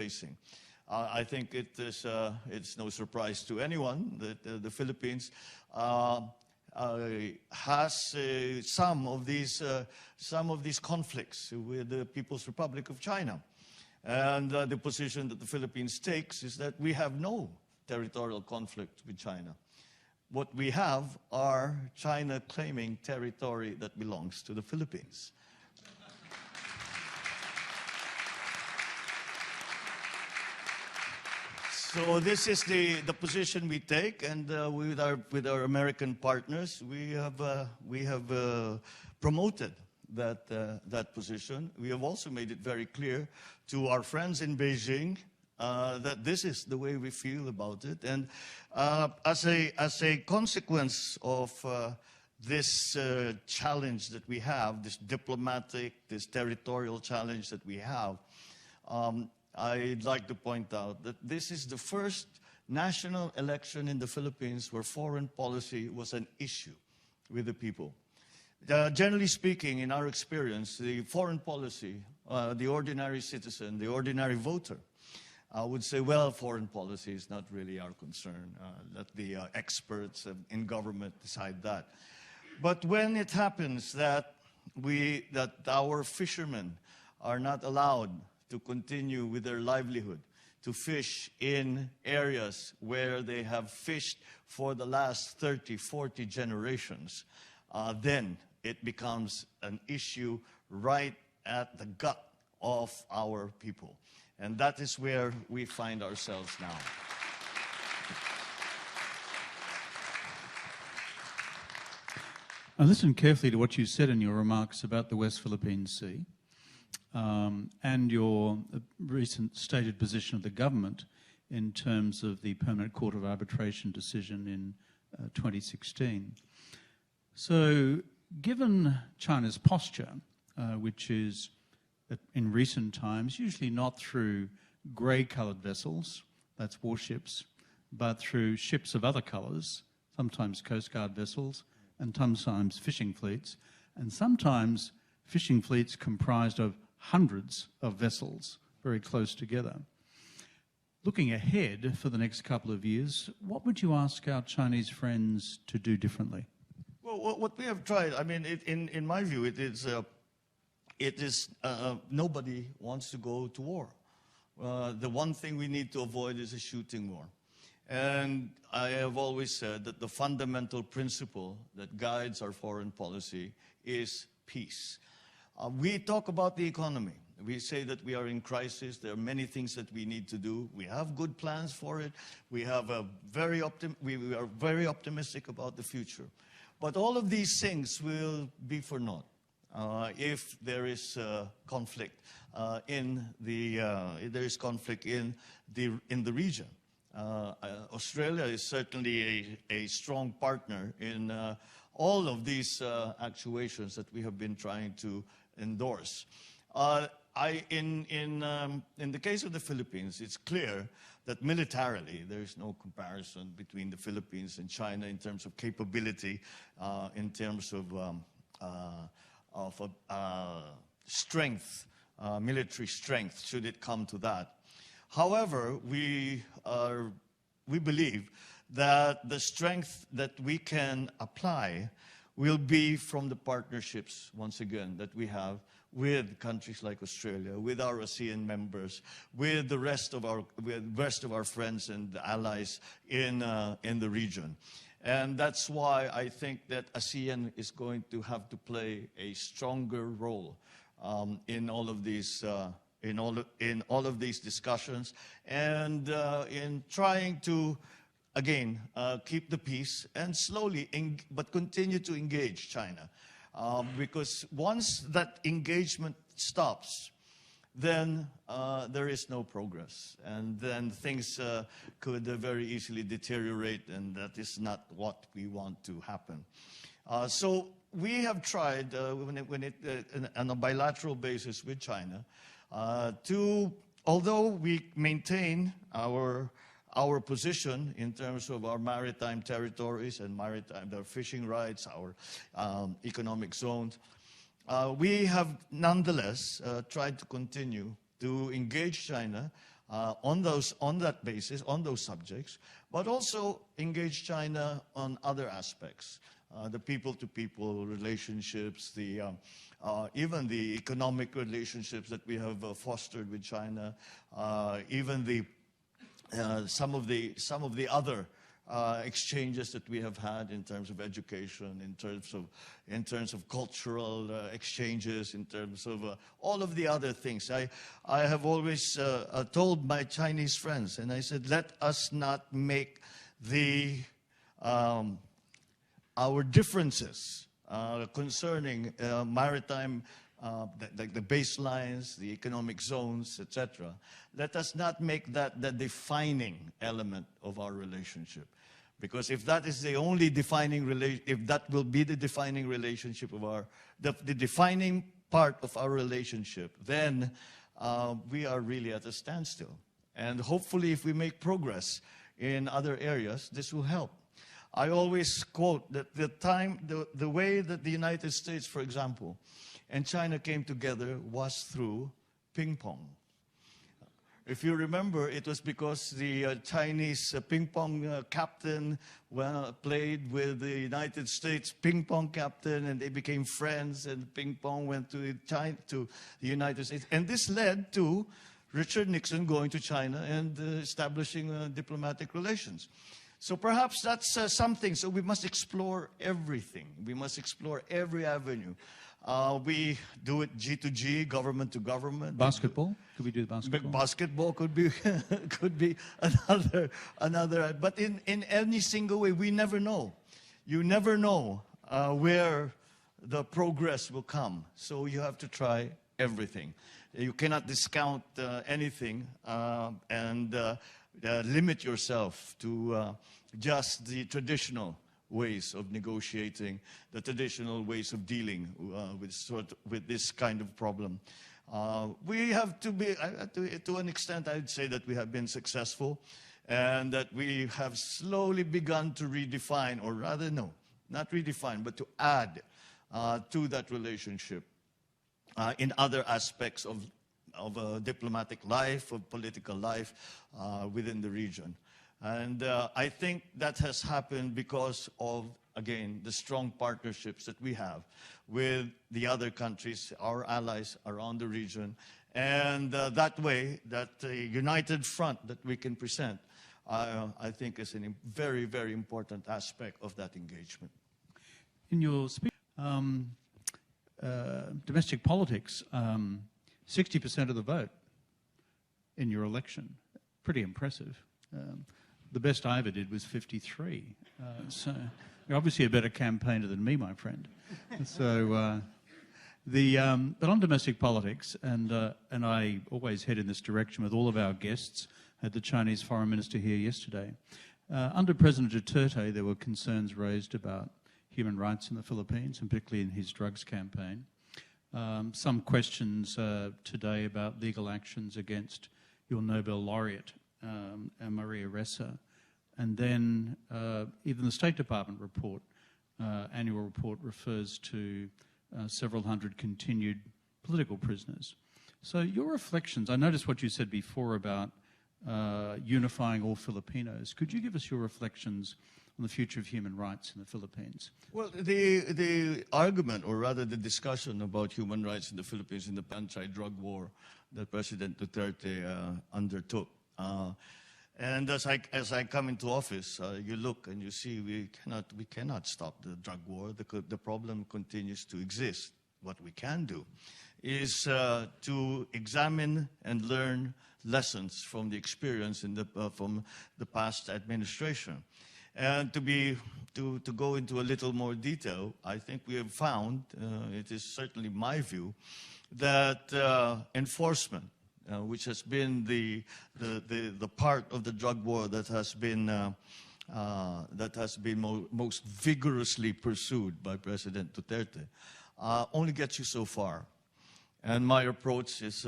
facing. I think it's no surprise to anyone that the Philippines has some of these conflicts with the People's Republic of China. And the position that the Philippines takes is that we have no territorial conflict with China. What we have are China claiming territory that belongs to the Philippines. So this is the position we take, and with our American partners, we have promoted that position. We have also made it very clear to our friends in Beijing that this is the way we feel about it. And as a consequence of this challenge that we have, this diplomatic, this territorial challenge that we have, I'd like to point out that this is the first national election in the Philippines where foreign policy was an issue with the people. Generally speaking, in our experience, the foreign policy, the ordinary citizen, the ordinary voter, would say, well, foreign policy is not really our concern. Let the experts in government decide that. But when it happens that our fishermen are not allowed to continue with their livelihood, to fish in areas where they have fished for the last 30, 40 generations, then it becomes an issue right at the gut of our people. And that is where we find ourselves now. I listened carefully to what you said in your remarks about the West Philippine Sea. And your recent stated position of the government in terms of the Permanent Court of Arbitration decision in 2016. So, given China's posture, which is in recent times usually not through grey-coloured vessels, that's warships, but through ships of other colours, sometimes Coast Guard vessels, and sometimes fishing fleets, and sometimes fishing fleets comprised of hundreds of vessels very close together. Looking ahead for the next couple of years, what would you ask our Chinese friends to do differently? Well, what we have tried, I mean, in my view, it is nobody wants to go to war. The one thing we need to avoid is a shooting war. And I have always said that the fundamental principle that guides our foreign policy is peace. We talk about the economy. We say that we are in crisis. There are many things that we need to do. We have good plans for it. We are very optimistic about the future. But all of these things will be for naught if there is conflict in the region. Australia is certainly a strong partner in all of these actuations that we have been trying to endorse. In the case of the Philippines, it's clear that militarily there is no comparison between the Philippines and China in terms of capability, in terms of strength, military strength, should it come to that. However, we believe that the strength that we can apply will be from the partnerships, once again, that we have with countries like Australia, with our ASEAN members, with the rest of our friends and allies in the region. And that's why I think that ASEAN is going to have to play a stronger role in all of these discussions, and in trying to, again, keep the peace and slowly, but continue to engage China. Because once that engagement stops, then there is no progress. And then things could very easily deteriorate, and that is not what we want to happen. So we have tried, on a bilateral basis with China, although we maintain our position in terms of our maritime territories and their fishing rights, our economic zones, we have nonetheless tried to continue to engage China on that basis, on those subjects, but also engage China on other aspects, the people-to-people relationships, even the economic relationships that we have fostered with China, even some of the other exchanges that we have had in terms of education, in terms of cultural exchanges, in terms of all of the other things. I have always told my Chinese friends, and I said, let us not make our differences concerning maritime, like the baselines, the economic zones, etc. Let us not make that the defining element of our relationship. Because if that is the only defining if that will be the defining relationship of the defining part of our relationship, then we are really at a standstill. And hopefully if we make progress in other areas, this will help. I always quote that the way that the United States, for example, and China came together was through ping pong. If you remember, it was because the Chinese ping pong captain played with the United States ping pong captain, and they became friends, and ping pong went to the United States. And this led to Richard Nixon going to China and establishing diplomatic relations. So perhaps that's something. So we must explore everything. We must explore every avenue. We do it G2G, government to government. Basketball? Could we do basketball? Basketball could be could be another. But in any single way, we never know. You never know where the progress will come. So you have to try everything. You cannot discount anything and limit yourself to just the traditional ways of negotiating, the traditional ways of dealing with this kind of problem. We have to be, to an extent, I'd say that we have been successful, and that we have slowly begun to redefine, or rather, no, not redefine, but to add to that relationship in other aspects of diplomatic life, of political life within the region. And I think that has happened because of, again, the strong partnerships that we have with the other countries, our allies around the region. And that way, that united front that we can present, I think is a very, very important aspect of that engagement. In your speech, domestic politics, 60% of the vote in your election. Pretty impressive. The best I ever did was 53. So you're obviously a better campaigner than me, my friend. So but on domestic politics, and I always head in this direction with all of our guests. I had the Chinese foreign minister here yesterday. Under President Duterte, there were concerns raised about human rights in the Philippines, and particularly in his drugs campaign. Some questions today about legal actions against your Nobel laureate, Maria Ressa. And then even the State Department report, annual report, refers to several hundred continued political prisoners. So your reflections, I noticed what you said before about unifying all Filipinos. Could you give us your reflections on the future of human rights in the Philippines? Well, the argument, or rather the discussion about human rights in the Philippines in the anti-drug war that President Duterte undertook. And as I come into office, you look and you see we cannot stop the drug war. The problem continues to exist. What we can do is to examine and learn lessons from the experience from the past administration. And to go into a little more detail, I think we have found, it is certainly my view, that enforcement, which has been the part of the drug war that has been most vigorously pursued by President Duterte, only gets you so far. And my approach is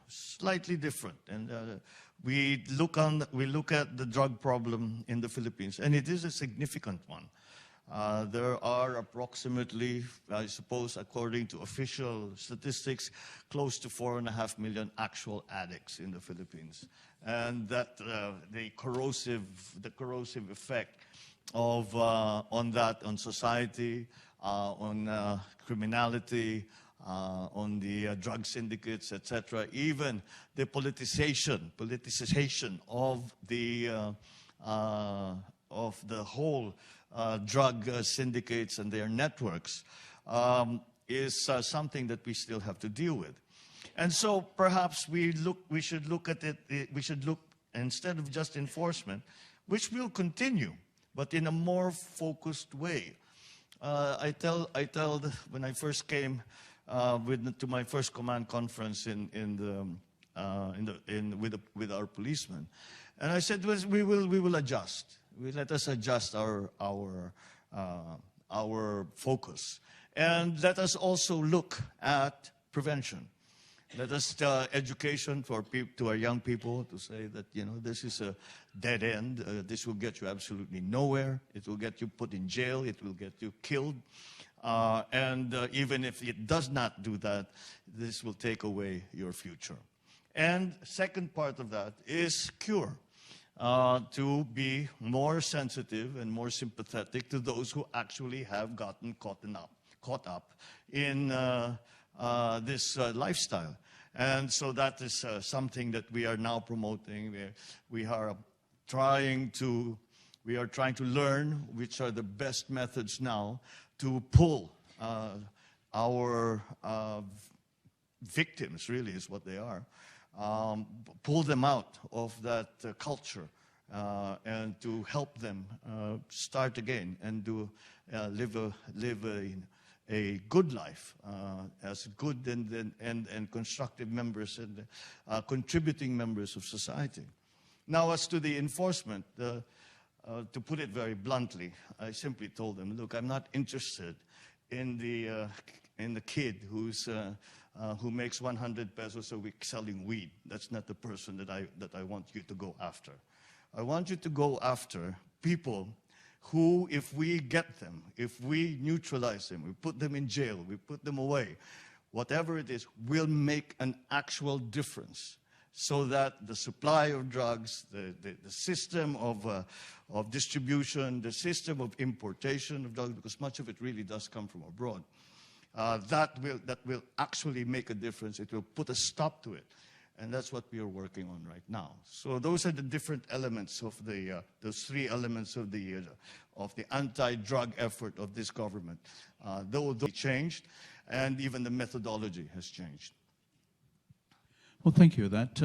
slightly different. And we look at the drug problem in the Philippines, and it is a significant one. There are approximately, I suppose, according to official statistics, close to 4.5 million actual addicts in the Philippines. And that the corrosive effect of on that, on society, on criminality, on the drug syndicates, etc., even the politicization of the whole drug syndicates and their networks is something that we still have to deal with. And so perhaps we should look at it, we should look, instead of just enforcement, which will continue, but in a more focused way. I tell when I first came to my first command conference with our policemen, and I said, we will adjust. Let us adjust our focus, and let us also look at prevention. Let us education to our young people, to say that, you know, this is a dead end. This will get you absolutely nowhere. It will get you put in jail. It will get you killed. And even if it does not do that, this will take away your future. And second part of that is cure. To be more sensitive and more sympathetic to those who actually have gotten caught up in this lifestyle. And so that is something that we are now promoting. We are trying to learn which are the best methods now to pull our victims, really is what they are, pull them out of that culture and to help them start again and to live a good life as good and constructive members and contributing members of society. Now, as to the enforcement, to put it very bluntly, I simply told them, look, I'm not interested in the kid who makes 100 pesos a week selling weed. That's not the person that I want you to go after. I want you to go after people who, if we get them, if we neutralize them, we put them in jail, we put them away, whatever it is, will make an actual difference, so that the supply of drugs, the system of distribution, the system of importation of drugs, because much of it really does come from abroad, that will actually make a difference. It will put a stop to it. And that's what we are working on right now. So those are the different elements of those three elements of the anti-drug effort of this government. Though they changed, and even the methodology has changed. Well, thank you for that.